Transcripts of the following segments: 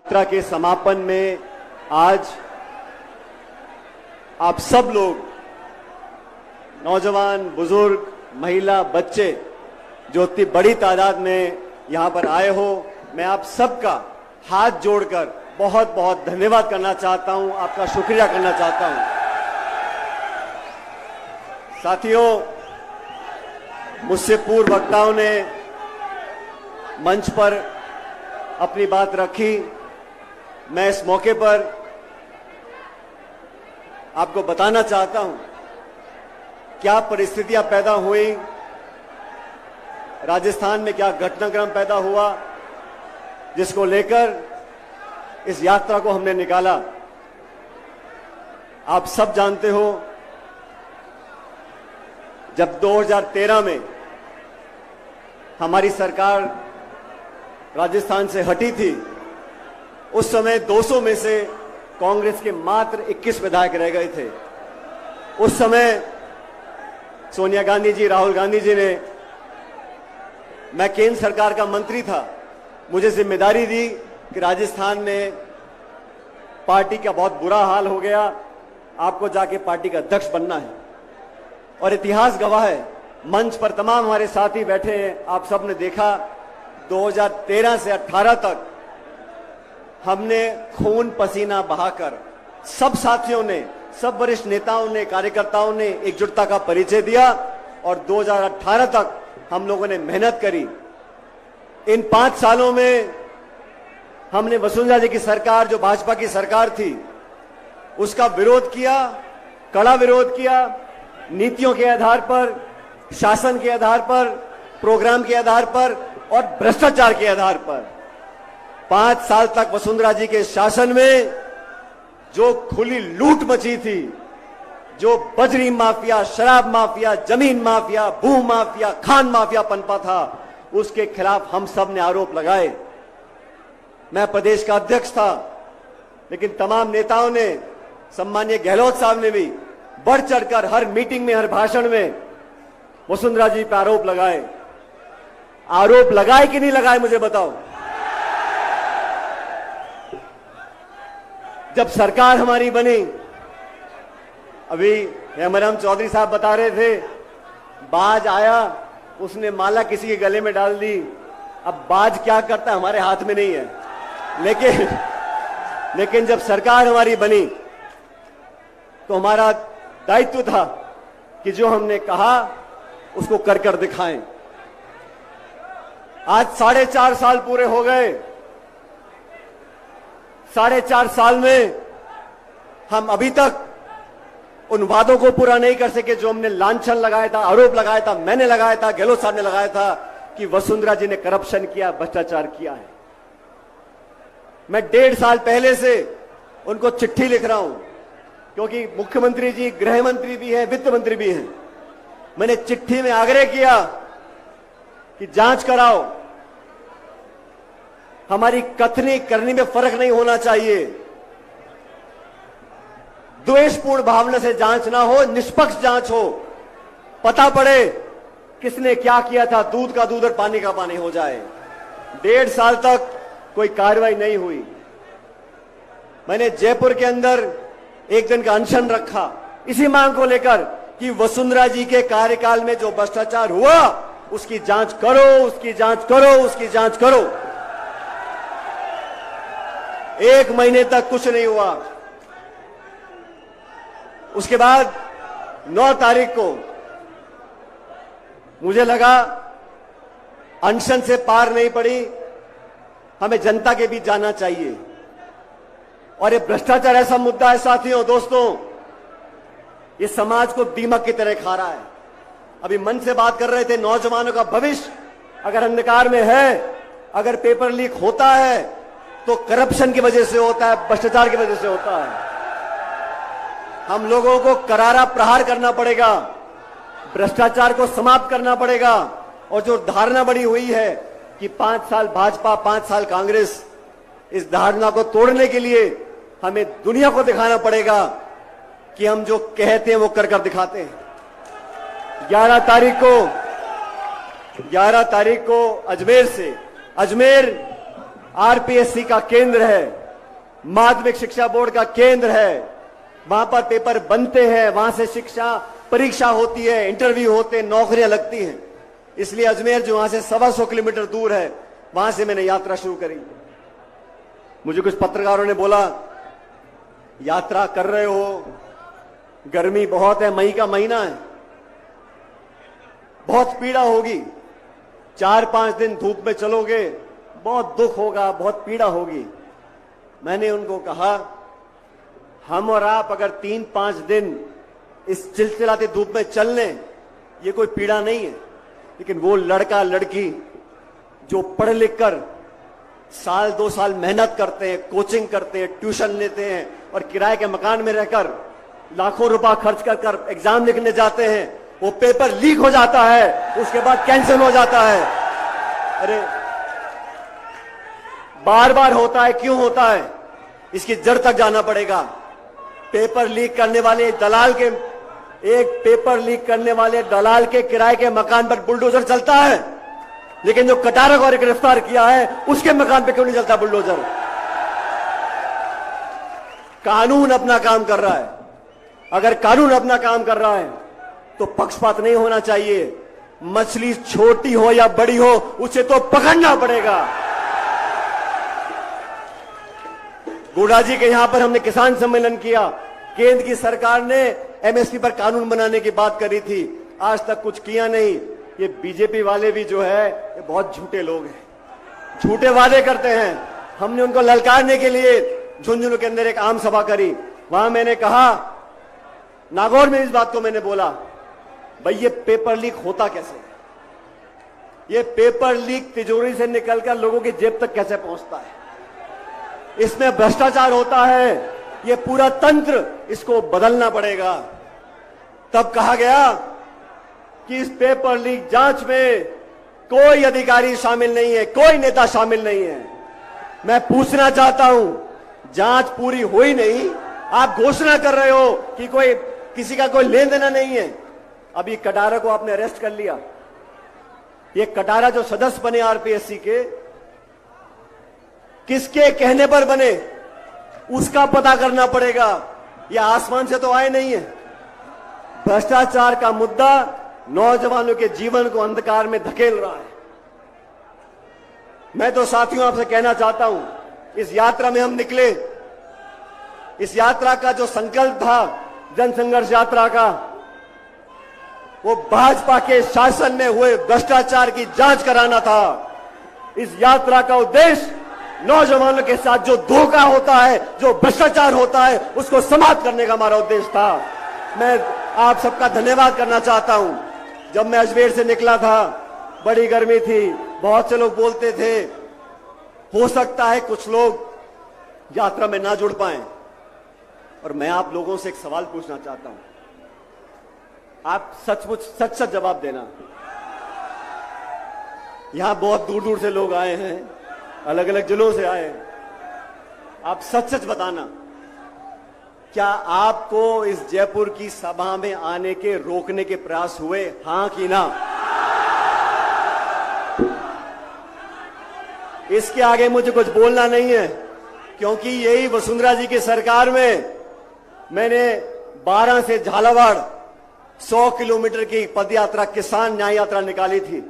यात्रा के समापन में आज आप सब लोग, नौजवान, बुजुर्ग, महिला, बच्चे, जो इतनी बड़ी तादाद में यहां पर आए हो, मैं आप सबका हाथ जोड़कर बहुत बहुत धन्यवाद करना चाहता हूं, आपका शुक्रिया करना चाहता हूं। साथियों, मुझसे पूर्व वक्ताओं ने मंच पर अपनी बात रखी। मैं इस मौके पर आपको बताना चाहता हूं क्या परिस्थितियां पैदा हुई, राजस्थान में क्या घटनाक्रम पैदा हुआ, जिसको लेकर इस यात्रा को हमने निकाला। आप सब जानते हो, जब 2013 में हमारी सरकार राजस्थान से हटी थी, उस समय 200 में से कांग्रेस के मात्र 21 विधायक रह गए थे। उस समय सोनिया गांधी जी, राहुल गांधी जी ने, मैं केंद्र सरकार का मंत्री था, मुझे जिम्मेदारी दी कि राजस्थान में पार्टी का बहुत बुरा हाल हो गया, आपको जाके पार्टी का अध्यक्ष बनना है। और इतिहास गवाह है, मंच पर तमाम हमारे साथी बैठे हैं, आप सब ने देखा 2013 से 18 तक हमने खून पसीना बहाकर, सब साथियों ने, सब वरिष्ठ नेताओं ने, कार्यकर्ताओं ने एकजुटता का परिचय दिया और 2018 तक हम लोगों ने मेहनत करी। इन 5 सालों में हमने वसुंधरा जी की सरकार, जो भाजपा की सरकार थी, उसका विरोध किया, कड़ा विरोध किया, नीतियों के आधार पर, शासन के आधार पर, प्रोग्राम के आधार पर और भ्रष्टाचार के आधार पर। 5 साल तक वसुंधरा जी के शासन में जो खुली लूट मची थी, जो बजरी माफिया, शराब माफिया, जमीन माफिया, भू माफिया, खान माफिया पनपा था, उसके खिलाफ हम सब ने आरोप लगाए। मैं प्रदेश का अध्यक्ष था, लेकिन तमाम नेताओं ने, सम्मानीय गहलोत साहब ने भी बढ़ चढ़कर हर मीटिंग में, हर भाषण में वसुंधरा जी पर आरोप लगाए। आरोप लगाए कि नहीं लगाए, मुझे बताओ। जब सरकार हमारी बनी, अभी हेमराम चौधरी साहब बता रहे थे, बाज आया, उसने माला किसी के गले में डाल दी। अब बाज क्या करता है हमारे हाथ में नहीं है, लेकिन जब सरकार हमारी बनी तो हमारा दायित्व था कि जो हमने कहा उसको कर कर दिखाएं। आज 4.5 साल पूरे हो गए। 4.5 साल में हम अभी तक उन वादों को पूरा नहीं कर सके जो हमने लांछन लगाया था, आरोप लगाया था, मैंने लगाया था, गहलोत साहब ने लगाया था कि वसुंधरा जी ने करप्शन किया, भ्रष्टाचार किया है। मैं 1.5 साल पहले से उनको चिट्ठी लिख रहा हूं, क्योंकि मुख्यमंत्री जी गृह मंत्री भी हैं, वित्त मंत्री भी हैं। मैंने चिट्ठी में आग्रह किया कि जांच कराओ, हमारी कथनी करनी में फर्क नहीं होना चाहिए, द्वेषपूर्ण भावना से जांच ना हो, निष्पक्ष जांच हो, पता पड़े किसने क्या किया था, दूध का दूध और पानी का पानी हो जाए। 1.5 साल तक कोई कार्रवाई नहीं हुई। मैंने जयपुर के अंदर एक दिन का अनशन रखा इसी मांग को लेकर कि वसुंधरा जी के कार्यकाल में जो भ्रष्टाचार हुआ उसकी जांच करो, उसकी जांच करो, उसकी जांच करो। 1 महीने तक कुछ नहीं हुआ। उसके बाद 9 तारीख को मुझे लगा अनशन से पार नहीं पड़ी, हमें जनता के बीच जाना चाहिए। और ये भ्रष्टाचार ऐसा मुद्दा है साथियों, दोस्तों, ये समाज को दीमक की तरह खा रहा है। अभी मन से बात कर रहे थे, नौजवानों का भविष्य अगर अंधकार में है, अगर पेपर लीक होता है तो करप्शन की वजह से होता है, भ्रष्टाचार की वजह से होता है। हम लोगों को करारा प्रहार करना पड़ेगा, भ्रष्टाचार को समाप्त करना पड़ेगा। और जो धारणा बनी हुई है कि 5 साल भाजपा, 5 साल कांग्रेस, इस धारणा को तोड़ने के लिए हमें दुनिया को दिखाना पड़ेगा कि हम जो कहते हैं वो कर कर दिखाते हैं। 11 तारीख को अजमेर आरपीएससी का केंद्र है, माध्यमिक शिक्षा बोर्ड का केंद्र है। वहां पर पेपर बनते हैं, वहां से शिक्षा परीक्षा होती है, इंटरव्यू होते हैं, नौकरियां लगती हैं। इसलिए अजमेर जो वहां से 125 किलोमीटर दूर है, वहां से मैंने यात्रा शुरू करी। मुझे कुछ पत्रकारों ने बोला, यात्रा कर रहे हो, गर्मी बहुत है, मई का महीना है, बहुत पीड़ा होगी, 4-5 दिन धूप में चलोगे, बहुत दुख होगा, बहुत पीड़ा होगी। मैंने उनको कहा, हम और आप अगर 3-5 दिन इस चिलचिलाती धूप में चल लें, ये कोई पीड़ा नहीं है। लेकिन वो लड़का लड़की जो पढ़ लिख कर 1-2 साल मेहनत करते हैं, कोचिंग करते हैं, ट्यूशन लेते हैं और किराए के मकान में रहकर लाखों रुपया खर्च कर एग्जाम लिखने जाते हैं, वो पेपर लीक हो जाता है, उसके बाद कैंसिल हो जाता है। अरे बार बार होता है, क्यों होता है? इसकी जड़ तक जाना पड़ेगा। पेपर लीक करने वाले दलाल के, एक पेपर लीक करने वाले दलाल के किराए के मकान पर बुलडोजर चलता है, लेकिन जो कटारा को गिरफ्तार किया है उसके मकान पे क्यों नहीं चलता बुलडोजर? कानून अपना काम कर रहा है। अगर कानून अपना काम कर रहा है तो पक्षपात नहीं होना चाहिए। मछली छोटी हो या बड़ी हो, उसे तो पकड़ना पड़ेगा। गोड़ा जी के यहां पर हमने किसान सम्मेलन किया। केंद्र की सरकार ने एमएसपी पर कानून बनाने की बात करी थी, आज तक कुछ किया नहीं। ये बीजेपी वाले भी जो है, ये बहुत झूठे लोग हैं, झूठे वादे करते हैं। हमने उनको ललकारने के लिए झुंझुनू के अंदर एक आम सभा करी। वहां मैंने कहा, नागौर में इस बात को मैंने बोला, भाई ये पेपर लीक होता कैसे? ये पेपर लीक तिजोरी से निकलकर लोगों की जेब तक कैसे पहुंचता है? इसमें भ्रष्टाचार होता है, ये पूरा तंत्र, इसको बदलना पड़ेगा। तब कहा गया कि इस पेपर लीक जांच में कोई अधिकारी शामिल नहीं है, कोई नेता शामिल नहीं है। मैं पूछना चाहता हूं, जांच पूरी हुई नहीं, आप घोषणा कर रहे हो कि कोई किसी का कोई लेन देना नहीं है। अभी कटारा को आपने अरेस्ट कर लिया। ये कटारा जो सदस्य बने आरपीएससी के, किसके कहने पर बने, उसका पता करना पड़ेगा। यह आसमान से तो आए नहीं है। भ्रष्टाचार का मुद्दा नौजवानों के जीवन को अंधकार में धकेल रहा है। मैं तो साथियों आपसे कहना चाहता हूं, इस यात्रा में हम निकले, इस यात्रा का जो संकल्प था जन संघर्ष यात्रा का, वो भाजपा के शासन में हुए भ्रष्टाचार की जांच कराना था। इस यात्रा का उद्देश्य नौजवानों के साथ जो धोखा होता है, जो भ्रष्टाचार होता है, उसको समाप्त करने का हमारा उद्देश्य था। मैं आप सबका धन्यवाद करना चाहता हूं। जब मैं अजमेर से निकला था, बड़ी गर्मी थी, बहुत से लोग बोलते थे हो सकता है कुछ लोग यात्रा में ना जुड़ पाएं, और मैं आप लोगों से एक सवाल पूछना चाहता हूं। आप सचमुच सच जवाब देना। यहां बहुत दूर दूर से लोग आए हैं, अलग अलग जिलों से आए हैं। आप सच बताना, क्या आपको इस जयपुर की सभा में आने के रोकने के प्रयास हुए, हां कि ना? इसके आगे मुझे कुछ बोलना नहीं है, क्योंकि यही वसुंधरा जी की सरकार में मैंने 12 से झालावाड़ 100 किलोमीटर की पदयात्रा, किसान न्याय यात्रा निकाली थी।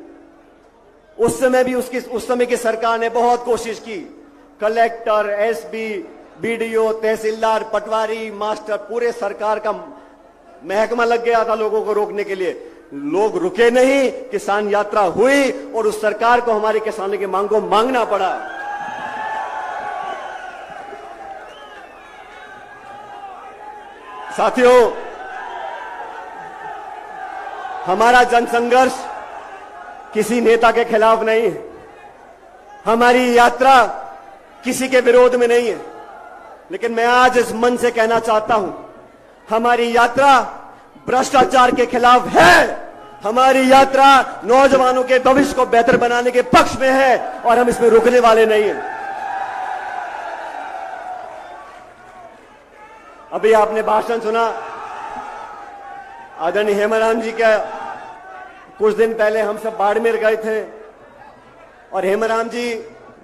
उस समय भी उस समय की सरकार ने बहुत कोशिश की। कलेक्टर, एसपी, बीडीओ, तहसीलदार, पटवारी, मास्टर, पूरे सरकार का महकमा लग गया था लोगों को रोकने के लिए। लोग रुके नहीं, किसान यात्रा हुई और उस सरकार को हमारे किसानों की मांग को मांगना पड़ा। साथियों, हमारा जनसंघर्ष किसी नेता के खिलाफ नहीं है, हमारी यात्रा किसी के विरोध में नहीं है। लेकिन मैं आज इस मन से कहना चाहता हूं, हमारी यात्रा भ्रष्टाचार के खिलाफ है। हमारी यात्रा नौजवानों के भविष्य को बेहतर बनाने के पक्ष में है और हम इसमें रुकने वाले नहीं हैं। अभी आपने भाषण सुना आदरणीय हेमाराम जी का। कुछ दिन पहले हम सब बाड़मेर गए थे और हेमाराम जी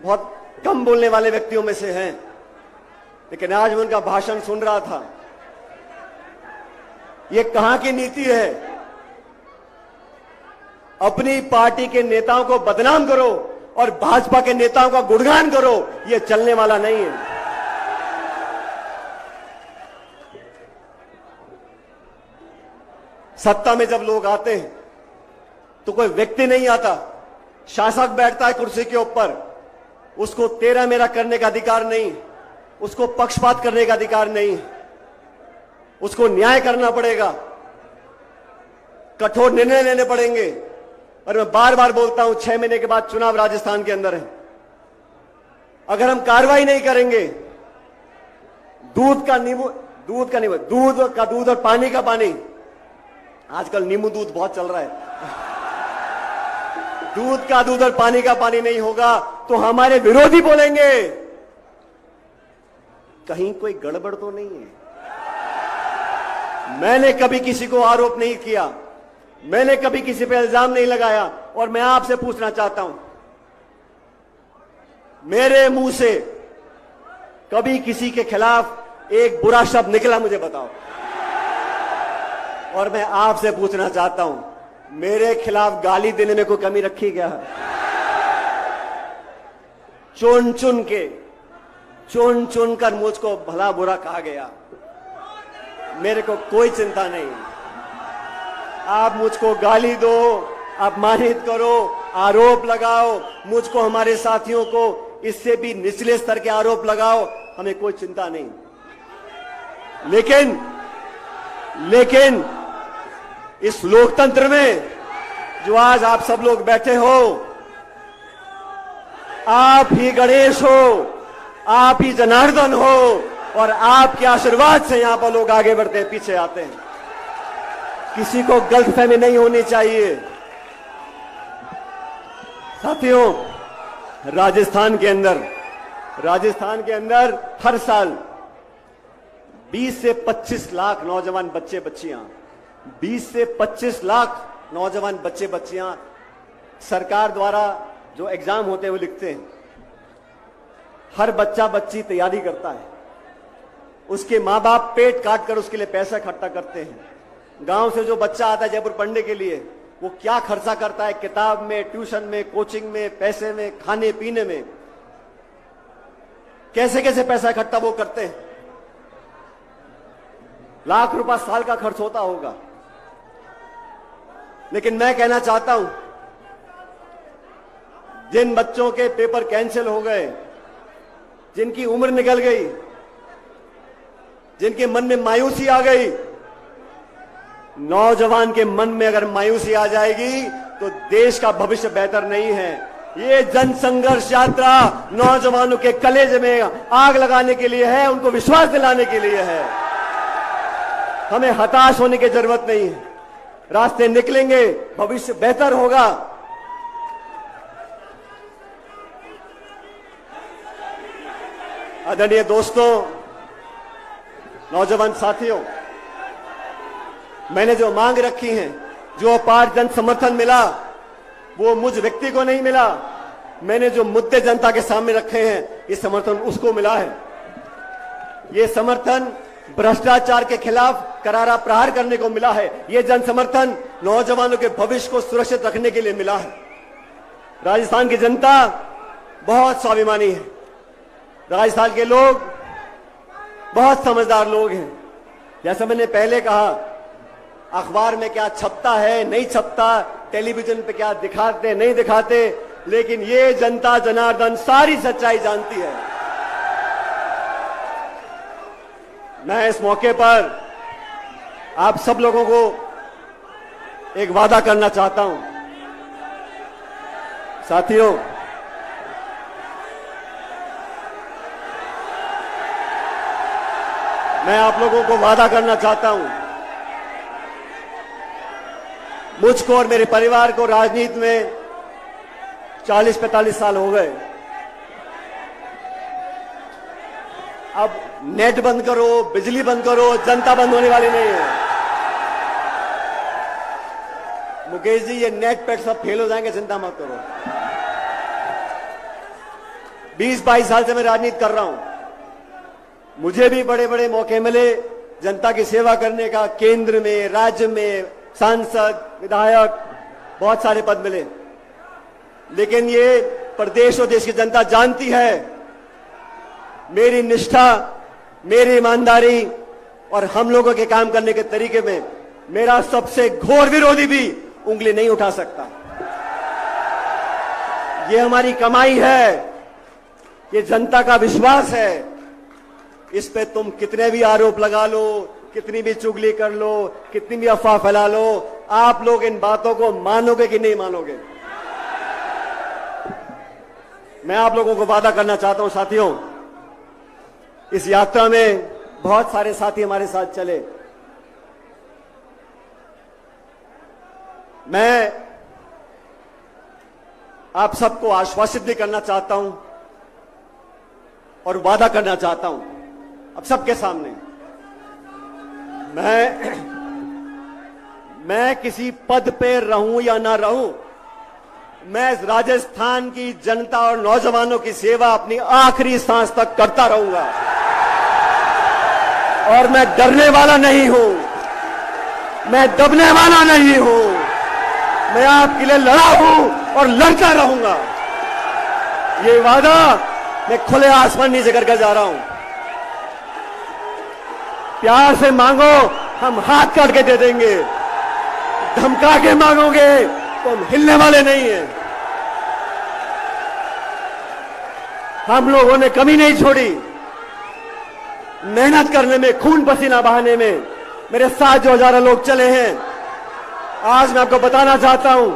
बहुत कम बोलने वाले व्यक्तियों में से हैं, लेकिन आज मैं उनका भाषण सुन रहा था। ये कहां की नीति है? अपनी पार्टी के नेताओं को बदनाम करो और भाजपा के नेताओं का गुणगान करो, यह चलने वाला नहीं है। सत्ता में जब लोग आते हैं तो कोई व्यक्ति नहीं आता, शासक बैठता है कुर्सी के ऊपर, उसको तेरा मेरा करने का अधिकार नहीं, उसको पक्षपात करने का अधिकार नहीं, उसको न्याय करना पड़ेगा, कठोर निर्णय लेने पड़ेंगे। और मैं बार बार बोलता हूं, 6 महीने के बाद चुनाव राजस्थान के अंदर है। अगर हम कार्रवाई नहीं करेंगे, दूध का दूध और पानी का पानी, आजकल नींबू दूध बहुत चल रहा है, दूध का दूध और पानी का पानी नहीं होगा तो हमारे विरोधी बोलेंगे कहीं कोई गड़बड़ तो नहीं है। मैंने कभी किसी को आरोप नहीं किया, मैंने कभी किसी पे इल्जाम नहीं लगाया, और मैं आपसे पूछना चाहता हूं, मेरे मुंह से कभी किसी के खिलाफ एक बुरा शब्द निकला? मुझे बताओ। और मैं आपसे पूछना चाहता हूं, मेरे खिलाफ गाली देने में कोई कमी रखी क्या है? चुन चुन कर मुझको भला बुरा कहा गया, मेरे को कोई चिंता नहीं। आप मुझको गाली दो, अपमानित करो, आरोप लगाओ, मुझको, हमारे साथियों को इससे भी निचले स्तर के आरोप लगाओ, हमें कोई चिंता नहीं। लेकिन इस लोकतंत्र में जो आज आप सब लोग बैठे हो, आप ही गणेश हो, आप ही जनार्दन हो, और आपके आशीर्वाद से यहां पर लोग आगे बढ़ते हैं, पीछे आते हैं। किसी को गलतफहमी नहीं होनी चाहिए। साथियों, राजस्थान के अंदर हर साल 20 से 25 लाख नौजवान बच्चे बच्चियां 20 से 25 लाख नौजवान बच्चे बच्चियां सरकार द्वारा जो एग्जाम होते हैं वो लिखते हैं। हर बच्चा बच्ची तैयारी करता है, उसके माँ बाप पेट काट कर उसके लिए पैसा इकट्ठा करते हैं। गांव से जो बच्चा आता है जयपुर पढ़ने के लिए, वो क्या खर्चा करता है किताब में, ट्यूशन में, कोचिंग में, पैसे में, खाने पीने में, कैसे कैसे पैसा इकट्ठा वो करते हैं। लाख रुपया साल का खर्च होता होगा। लेकिन मैं कहना चाहता हूं, जिन बच्चों के पेपर कैंसिल हो गए, जिनकी उम्र निकल गई, जिनके मन में मायूसी आ गई, नौजवान के मन में अगर मायूसी आ जाएगी तो देश का भविष्य बेहतर नहीं है। ये जन संघर्ष यात्रा नौजवानों के कलेजे में आग लगाने के लिए है, उनको विश्वास दिलाने के लिए है। हमें हताश होने की जरूरत नहीं है, रास्ते निकलेंगे, भविष्य बेहतर होगा। आदरणीय दोस्तों, नौजवान साथियों, मैंने जो मांग रखी हैं, जो अपार जन समर्थन मिला, वो मुझ व्यक्ति को नहीं मिला। मैंने जो मुद्दे जनता के सामने रखे हैं, ये समर्थन उसको मिला है। ये समर्थन भ्रष्टाचार के खिलाफ करारा प्रहार करने को मिला है। ये जन समर्थन नौजवानों के भविष्य को सुरक्षित रखने के लिए मिला है। राजस्थान की जनता बहुत स्वाभिमानी है। राजस्थान के लोग बहुत समझदार लोग हैं। जैसा मैंने पहले कहा, अखबार में क्या छपता है, नहीं छपता, टेलीविजन पे क्या दिखाते, नहीं दिखाते, लेकिन ये जनता जनार्दन सारी सच्चाई जानती है। मैं इस मौके पर आप सब लोगों को एक वादा करना चाहता हूं। साथियों, मैं आप लोगों को वादा करना चाहता हूं, मुझको और मेरे परिवार को राजनीति में 40-45 साल हो गए। अब नेट बंद करो, बिजली बंद करो, जनता बंद होने वाली नहीं है। मुकेश जी, ये नेट पेट सब फेल हो जाएंगे, चिंता मत करो। 20-22 साल से मैं राजनीति कर रहा हूं। मुझे भी बड़े बड़े मौके मिले जनता की सेवा करने का, केंद्र में, राज्य में, सांसद, विधायक, बहुत सारे पद मिले। लेकिन ये प्रदेश और देश की जनता जानती है मेरी निष्ठा, मेरी ईमानदारी और हम लोगों के काम करने के तरीके में मेरा सबसे घोर विरोधी भी उंगली नहीं उठा सकता। ये हमारी कमाई है, ये जनता का विश्वास है। इस पे तुम कितने भी आरोप लगा लो, कितनी भी चुगली कर लो, कितनी भी अफवाह फैला लो, आप लोग इन बातों को मानोगे कि नहीं मानोगे? मैं आप लोगों को वादा करना चाहता हूं साथियों, इस यात्रा में बहुत सारे साथी हमारे साथ चले। मैं आप सबको आश्वासित भी करना चाहता हूं और वादा करना चाहता हूं अब सबके सामने, मैं किसी पद पे रहूं या ना रहूं, मैं राजस्थान की जनता और नौजवानों की सेवा अपनी आखिरी सांस तक करता रहूंगा। और मैं डरने वाला नहीं हूं, मैं दबने वाला नहीं हूं, मैं आपके लिए लड़ा हूं और लड़ता रहूंगा। ये वादा मैं खुले आसमान नीचे करके जा रहा हूं। प्यार से मांगो, हम हाथ काट के दे देंगे। धमका के मांगोगे तो हम हिलने वाले नहीं हैं। हम लोगों ने कमी नहीं छोड़ी मेहनत करने में, खून पसीना बहाने में। मेरे साथ जो हजारों लोग चले हैं, आज मैं आपको बताना चाहता हूं,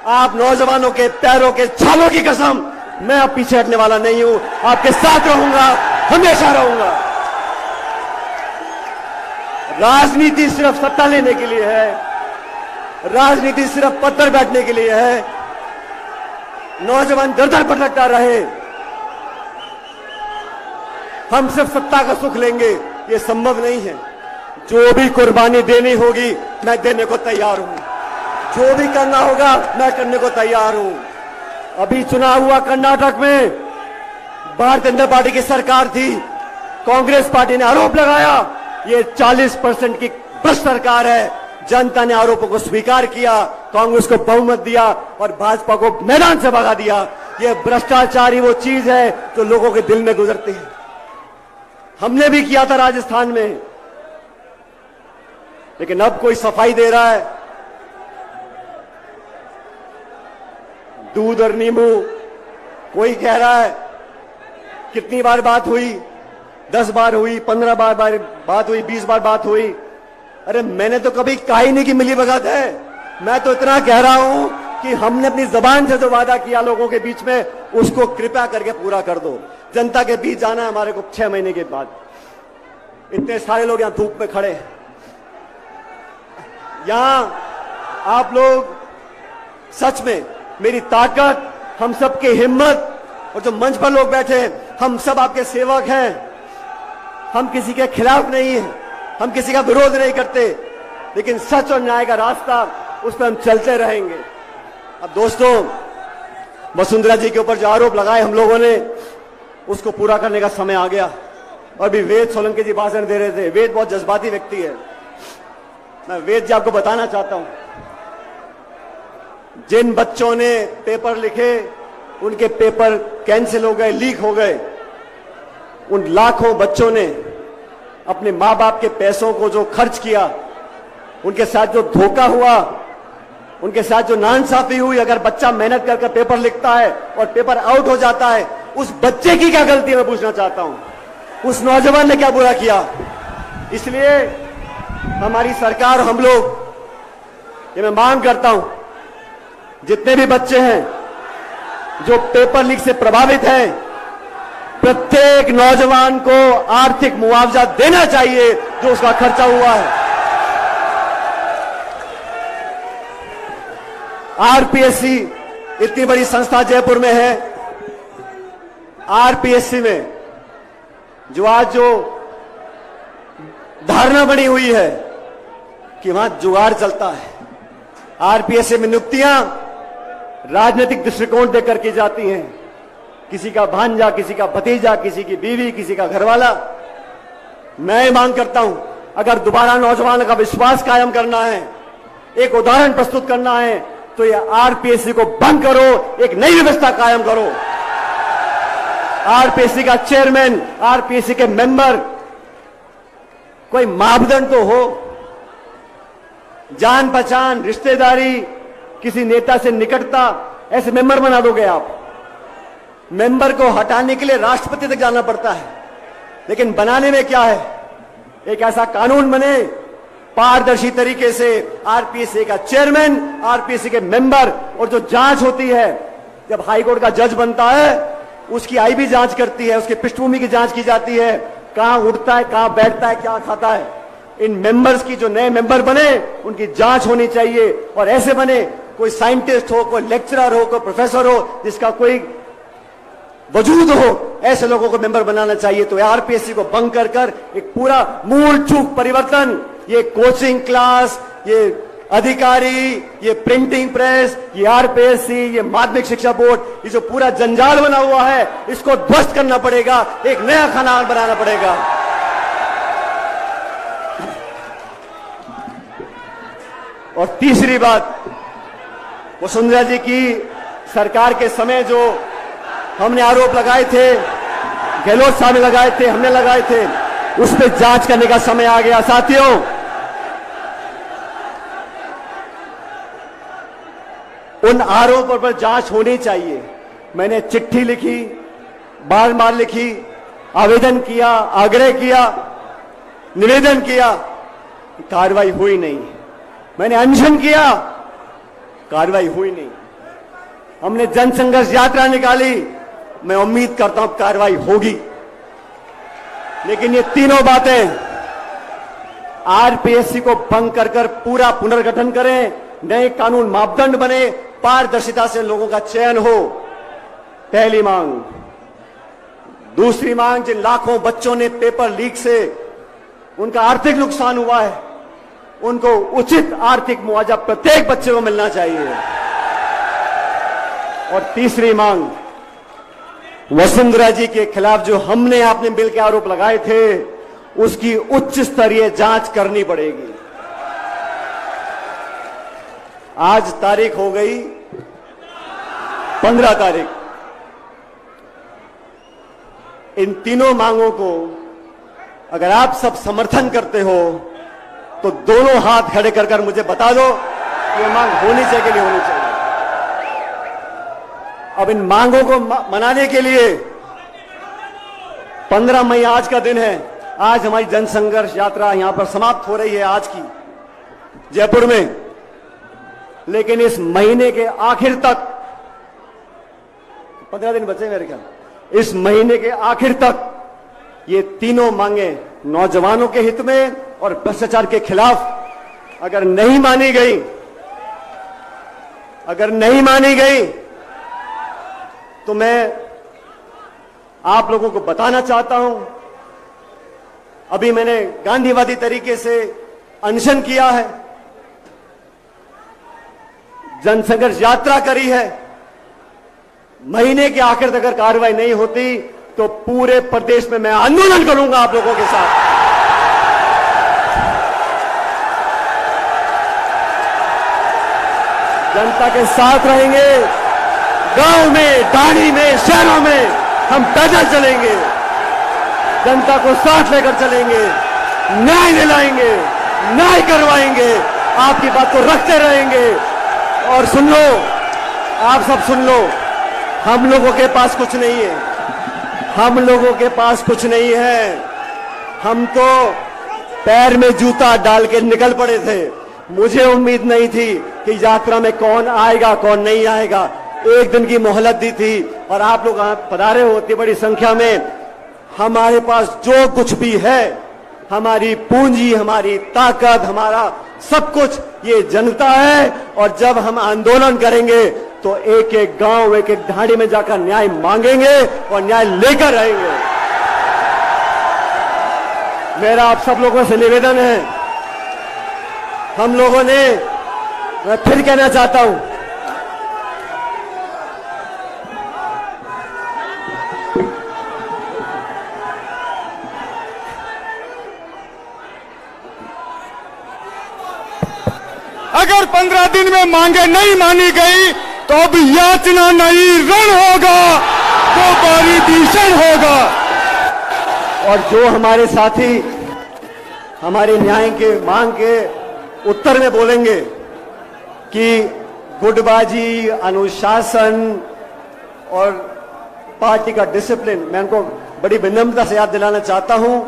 आप नौजवानों के पैरों के छालों की कसम, मैं अब पीछे हटने वाला नहीं हूं। आपके साथ रहूंगा, हमेशा रहूंगा। राजनीति सिर्फ सत्ता लेने के लिए है, राजनीति सिर्फ पद पर बैठने के लिए है। नौजवान दर दर भटकता रहे, हम सिर्फ सत्ता का सुख लेंगे, ये संभव नहीं है। जो भी कुर्बानी देनी होगी मैं देने को तैयार हूं, जो भी करना होगा मैं करने को तैयार हूं। अभी चुनाव हुआ कर्नाटक में, भारतीय जनता पार्टी की सरकार थी, कांग्रेस पार्टी ने आरोप लगाया ये 40% की भ्रष्ट सरकार है। जनता ने आरोपों को स्वीकार किया, कांग्रेस को बहुमत दिया और भाजपा को मैदान से भगा दिया। ये भ्रष्टाचार ही वो चीज है जो लोगों के दिल में गुजरती है। हमने भी किया था राजस्थान में, लेकिन अब कोई सफाई दे रहा है, दूध और नींबू। कोई कह रहा है कितनी बार बात हुई, 10 बार हुई, 15 बार बात हुई, 20 बार बात हुई। अरे मैंने तो कभी कहा ही नहीं कि मिलीभगत है। मैं तो इतना कह रहा हूं कि हमने अपनी जबान से जो वादा किया लोगों के बीच में, उसको कृपया करके पूरा कर दो। जनता के बीच जाना है हमारे को 6 महीने के बाद। इतने सारे लोग यहां धूप में खड़े, यहां आप लोग सच में मेरी ताकत, हम सबकी हिम्मत, और जो मंच पर लोग बैठे हम सब आपके सेवक हैं। हम किसी के खिलाफ नहीं हैं, हम किसी का विरोध नहीं करते, लेकिन सच और न्याय का रास्ता, उस पर हम चलते रहेंगे। अब दोस्तों, वसुंधरा जी के ऊपर जो आरोप लगाए हम लोगों ने, उसको पूरा करने का समय आ गया। और भी वेद सोलंकी जी भाषण दे रहे थे। वेद बहुत जज्बाती व्यक्ति है। मैं वेद जी आपको बताना चाहता हूं, जिन बच्चों ने पेपर लिखे उनके पेपर कैंसिल हो गए, लीक हो गए। उन लाखों बच्चों ने अपने मां बाप के पैसों को जो खर्च किया, उनके साथ जो धोखा हुआ, उनके साथ जो नाइंसाफी हुई, अगर बच्चा मेहनत करके पेपर लिखता है और पेपर आउट हो जाता है, उस बच्चे की क्या गलती है मैं पूछना चाहता हूं। उस नौजवान ने क्या बुरा किया? इसलिए हमारी सरकार, हम लोग, ये मैं मांग करता हूं, जितने भी बच्चे हैं जो पेपर लीक से प्रभावित हैं, प्रत्येक नौजवान को आर्थिक मुआवजा देना चाहिए जो उसका खर्चा हुआ है। आरपीएससी इतनी बड़ी संस्था जयपुर में है। आरपीएससी में जो आज जो धारणा बनी हुई है कि वहां जुगाड़ चलता है, आरपीएससी में नियुक्तियां राजनीतिक दृष्टिकोण देकर की जाती हैं। किसी का भांजा, किसी का भतीजा, किसी की बीवी, किसी का घरवाला। मैं मांग करता हूं, अगर दोबारा नौजवानों का विश्वास कायम करना है, एक उदाहरण प्रस्तुत करना है, तो ये आरपीएससी को बंद करो, एक नई व्यवस्था कायम करो। आरपीएससी का चेयरमैन, आरपीएससी के मेंबर, कोई मापदंड तो हो, जान पहचान, रिश्तेदारी, किसी नेता से निकटता, ऐसे मेंबर बना दोगे आप। मेंबर को हटाने के लिए राष्ट्रपति तक जाना पड़ता है, लेकिन बनाने में क्या है, एक ऐसा कानून बने पारदर्शी तरीके से, आरपीएससी का चेयरमैन, आरपीएससी के मेंबर, और जो जांच होती है, जब हाईकोर्ट का जज बनता है उसकी आईबी जांच करती है, उसकी पृष्ठभूमि की जांच की जाती है, कहां उठता है, कहां बैठता है, क्या खाता है। इन मेंबर्स की, जो नए मेंबर बने, उनकी जांच होनी चाहिए, और ऐसे बने, कोई साइंटिस्ट हो, कोई लेक्चरर हो, कोई प्रोफेसर हो, जिसका कोई वजूद हो, ऐसे लोगों को मेंबर बनाना चाहिए। तो आरपीएससी को भंग कर कर एक पूरा मूल चूक परिवर्तन, ये कोचिंग क्लास, ये अधिकारी, ये प्रिंटिंग प्रेस, ये आरपीएससी, ये माध्यमिक शिक्षा बोर्ड, ये जो पूरा जंजाल बना हुआ है, इसको ध्वस्त करना पड़ेगा, एक नया खाना बनाना पड़ेगा। और तीसरी बात, वसुंधरा जी की सरकार के समय जो हमने आरोप लगाए थे, गहलोत साहब ने लगाए थे, हमने लगाए थे, उस पर जांच करने का समय आ गया। साथियों, उन आरोपों पर जांच होनी चाहिए। मैंने चिट्ठी लिखी, बार बार लिखी, आवेदन किया, आग्रह किया, निवेदन किया, कार्रवाई हुई नहीं। मैंने अनशन किया, कार्रवाई हुई नहीं। हमने जनसंघर्ष यात्रा निकाली, मैं उम्मीद करता हूं कार्रवाई होगी। लेकिन ये तीनों बातें, आरपीएससी को भंग कर कर पूरा पुनर्गठन करें, नए कानून मापदंड बने, पारदर्शिता से लोगों का चयन हो, पहली मांग। दूसरी मांग, जिन लाखों बच्चों ने पेपर लीक से उनका आर्थिक नुकसान हुआ है, उनको उचित आर्थिक मुआवजा प्रत्येक बच्चे को मिलना चाहिए। और तीसरी मांग, वसुंधरा जी के खिलाफ जो हमने आपने मिल के आरोप लगाए थे, उसकी उच्च स्तरीय जांच करनी पड़ेगी। आज तारीख हो गई 15 तारीख। इन तीनों मांगों को अगर आप सब समर्थन करते हो, तो दोनों हाथ खड़े कर कर मुझे बता दो कि ये मांग होनी चाहिए कि नहीं होनी चाहिए। अब इन मांगों को मनाने के लिए 15 मई आज का दिन है। आज हमारी जनसंघर्ष यात्रा यहां पर समाप्त हो रही है, आज की जयपुर में। लेकिन इस महीने के आखिर तक, 15 दिन बचे मेरे ख्याल, इस महीने के आखिर तक ये तीनों मांगे नौजवानों के हित में और भ्रष्टाचार के खिलाफ अगर नहीं मानी गई, तो मैं आप लोगों को बताना चाहता हूं, अभी मैंने गांधीवादी तरीके से अनशन किया है, जनसंघर्ष यात्रा करी है। महीने के आखिर तक अगर कार्रवाई नहीं होती, तो पूरे प्रदेश में मैं आंदोलन करूंगा आप लोगों के साथ। जनता के साथ रहेंगे, गांव में, डाणी में, शहरों में हम पैदल चलेंगे, जनता को साथ लेकर चलेंगे, न्याय दिलाएंगे, न्याय करवाएंगे, आपकी बात को रखते रहेंगे। और सुन लो, आप सब सुन लो, हम लोगों के पास कुछ नहीं है, हम लोगों के पास कुछ नहीं है। हम तो पैर में जूता डाल के निकल पड़े थे। मुझे उम्मीद नहीं थी कि यात्रा में कौन आएगा कौन नहीं आएगा। एक दिन की मोहलत दी थी और आप लोग पधारे हो इतनी बड़ी संख्या में। हमारे पास जो कुछ भी है, हमारी पूंजी, हमारी ताकत, हमारा सब कुछ ये जनता है। और जब हम आंदोलन करेंगे तो एक एक गांव, एक एक ढाणी में जाकर न्याय मांगेंगे और न्याय लेकर आएंगे। मेरा आप सब लोगों से निवेदन है, हम लोगों ने, मैं फिर कहना चाहता हूं, अगर 15 दिन में मांगे नहीं मानी गई तो अब याचना नहीं, रण होगा, वो बारी भीषण होगा। और जो हमारे साथी हमारे न्याय के मांग के उत्तर में बोलेंगे कि गुटबाजी, अनुशासन और पार्टी का डिसिप्लिन, मैं उनको बड़ी विनम्रता से याद दिलाना चाहता हूं।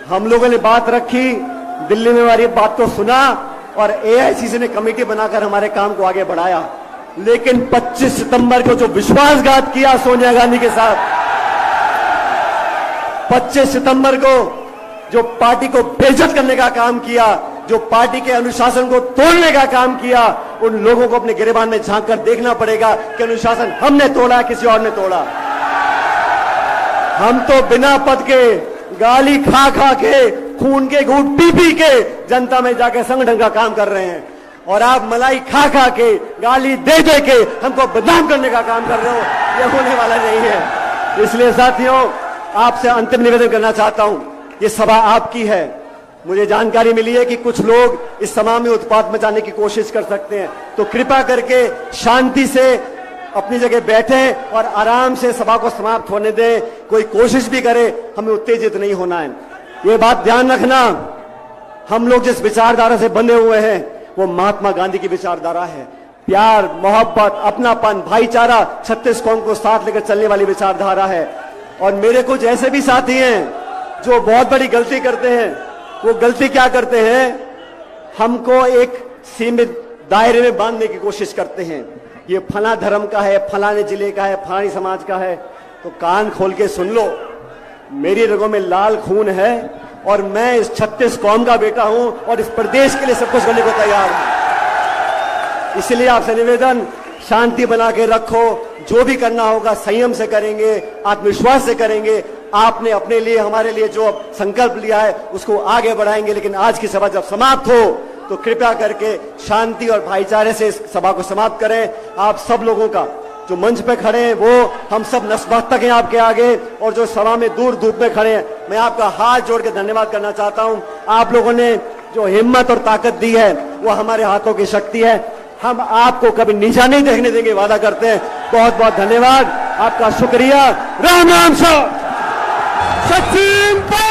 हम लोगों ने बात रखी, दिल्ली में हमारी बात को सुना और एआईसीसी ने कमेटी बनाकर हमारे काम को आगे बढ़ाया। लेकिन 25 सितंबर को जो विश्वासघात किया सोनिया गांधी के साथ, 25 सितंबर को जो पार्टी को बेइज्जत करने का काम किया, जो पार्टी के अनुशासन को तोड़ने का काम किया, उन लोगों को अपने गिरेबान में झांक कर देखना पड़ेगा कि अनुशासन हमने तोड़ा, किसी और ने तोड़ा। हम तो बिना पद के, गाली खा खा के, खून के घूंट पी पी के जनता में जाके संगठन का काम कर रहे हैं, और आप मलाई खा खा के, गाली दे दे के हमको बदनाम करने का काम कर रहे हो। यह होने वाला नहीं है। इसलिए साथियों, आपसे अंतिम निवेदन करना चाहता हूं, ये सभा आपकी है। मुझे जानकारी मिली है कि कुछ लोग इस सभा में उत्पात मचाने की कोशिश कर सकते हैं, तो कृपया करके शांति से अपनी जगह बैठें और आराम से सभा को समाप्त होने दें। कोई कोशिश भी करे, हमें उत्तेजित नहीं होना है। ये बात ध्यान रखना, हम लोग जिस विचारधारा से बंधे हुए हैं वो महात्मा गांधी की विचारधारा है। प्यार, मोहब्बत, अपनापन, भाईचारा, 36 कौम को साथ लेकर चलने वाली विचारधारा है। और मेरे कुछ ऐसे भी साथी हैं जो बहुत बड़ी गलती करते हैं। वो गलती क्या करते हैं, हमको एक सीमित दायरे में बांधने की कोशिश करते हैं। ये फला धर्म का है, फलाने जिले का है, फलानी समाज का है। तो कान खोल के सुन लो, मेरी रगों में लाल खून है और मैं इस 36 कौम का बेटा हूं और इस प्रदेश के लिए सब कुछ करने को तैयार हूं। इसलिए आपसे निवेदन, शांति बना के रखो। जो भी करना होगा संयम से करेंगे, आत्मविश्वास से करेंगे। आपने अपने लिए, हमारे लिए जो संकल्प लिया है उसको आगे बढ़ाएंगे। लेकिन आज की सभा जब समाप्त हो तो कृपया करके शांति और भाईचारे से इस सभा को समाप्त करें। आप सब लोगों का, जो मंच पे खड़े हैं वो हम सब नतमस्तक हैं आपके आगे, और जो सभा में दूर धूप में खड़े हैं, मैं आपका हाथ जोड़ के धन्यवाद करना चाहता हूं। आप लोगों ने जो हिम्मत और ताकत दी है वो हमारे हाथों की शक्ति है। हम आपको कभी नीचा नहीं देखने देंगे, वादा करते हैं। बहुत बहुत धन्यवाद, आपका शुक्रिया। राम राम। सचिन।